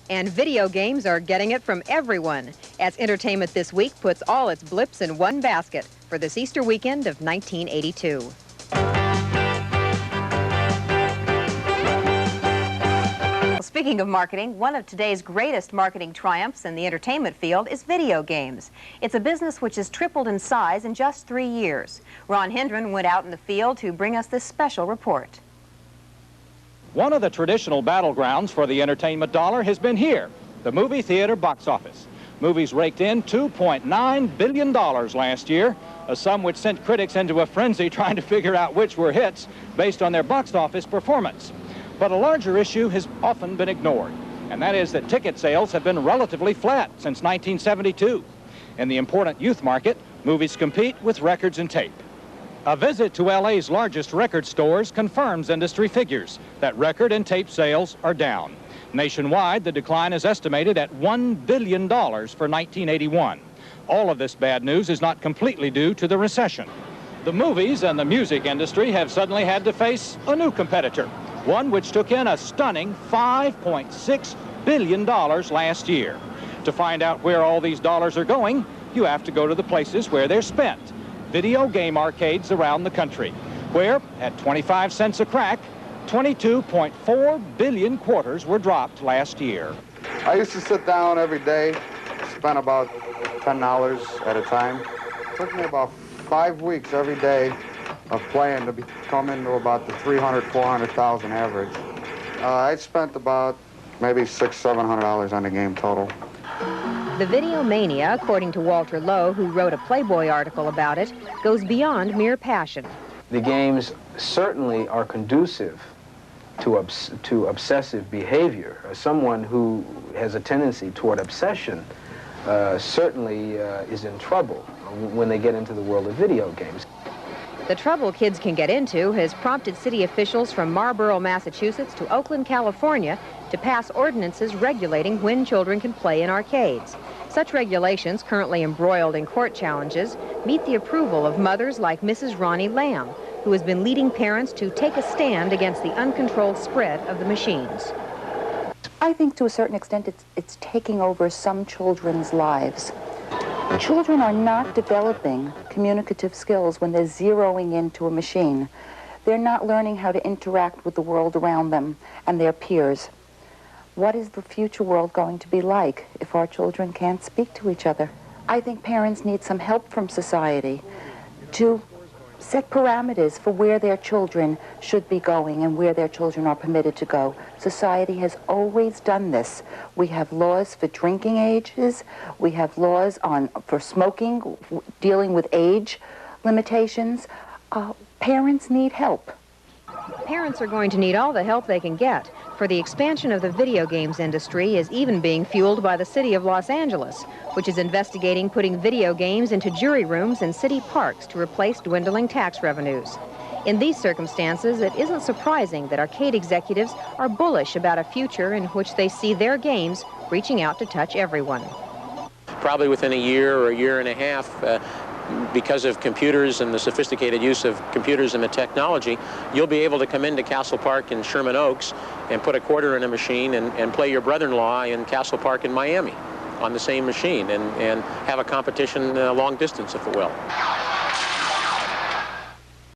And video games are getting it from everyone, as Entertainment This Week puts all its blips in one basket for this Easter weekend of 1982. Speaking of marketing, one of today's greatest marketing triumphs in the entertainment field is video games. It's a business which has tripled in size in just 3 years. Ron Hendren went out in the field to bring us this special report. One of the traditional battlegrounds for the entertainment dollar has been here, the movie theater box office. Movies raked in $2.9 billion last year, a sum which sent critics into a frenzy trying to figure out which were hits based on their box office performance. But a larger issue has often been ignored, and that is that ticket sales have been relatively flat since 1972. In the important youth market, movies compete with records and tape. A visit to LA's largest record stores confirms industry figures that record and tape sales are down. Nationwide, the decline is estimated at $1 billion for 1981. All of this bad news is not completely due to the recession. The movies and the music industry have suddenly had to face a new competitor, one which took in a stunning $5.6 billion last year. To find out where all these dollars are going, you have to go to the places where they're spent. Video game arcades around the country, where, at 25 cents a crack, 22.4 billion quarters were dropped last year. I used to sit down every day, spend about $10 at a time. It took me about 5 weeks every day of playing to come into about the 300, 400,000 average. I spent about maybe $600, $700 on the game total. The video mania, according to Walter Lowe, who wrote a Playboy article about it, goes beyond mere passion. The games certainly are conducive to obsessive behavior. Someone who has a tendency toward obsession certainly is in trouble when they get into the world of video games. The trouble kids can get into has prompted city officials from Marlborough, Massachusetts to Oakland, California to pass ordinances regulating when children can play in arcades. Such regulations, currently embroiled in court challenges, meet the approval of mothers like Mrs. Ronnie Lamb, who has been leading parents to take a stand against the uncontrolled spread of the machines. I think to a certain extent it's taking over some children's lives. Children are not developing communicative skills when they're zeroing into a machine. They're not learning how to interact with the world around them and their peers. What is the future world going to be like if our children can't speak to each other? I think parents need some help from society to set parameters for where their children should be going and where their children are permitted to go. Society has always done this. We have laws for drinking ages. We have laws for smoking, dealing with age limitations. Parents need help. Parents are going to need all the help they can get, for the expansion of the video games industry is even being fueled by the city of Los Angeles, which is investigating putting video games into jury rooms and city parks to replace dwindling tax revenues. In these circumstances, it isn't surprising that arcade executives are bullish about a future in which they see their games reaching out to touch everyone. Probably within a year or a year and a half, because of computers and the sophisticated use of computers and the technology, you'll be able to come into Castle Park in Sherman Oaks and put a quarter in a machine and play your brother-in-law in Castle Park in Miami on the same machine and have a competition long distance, if it will.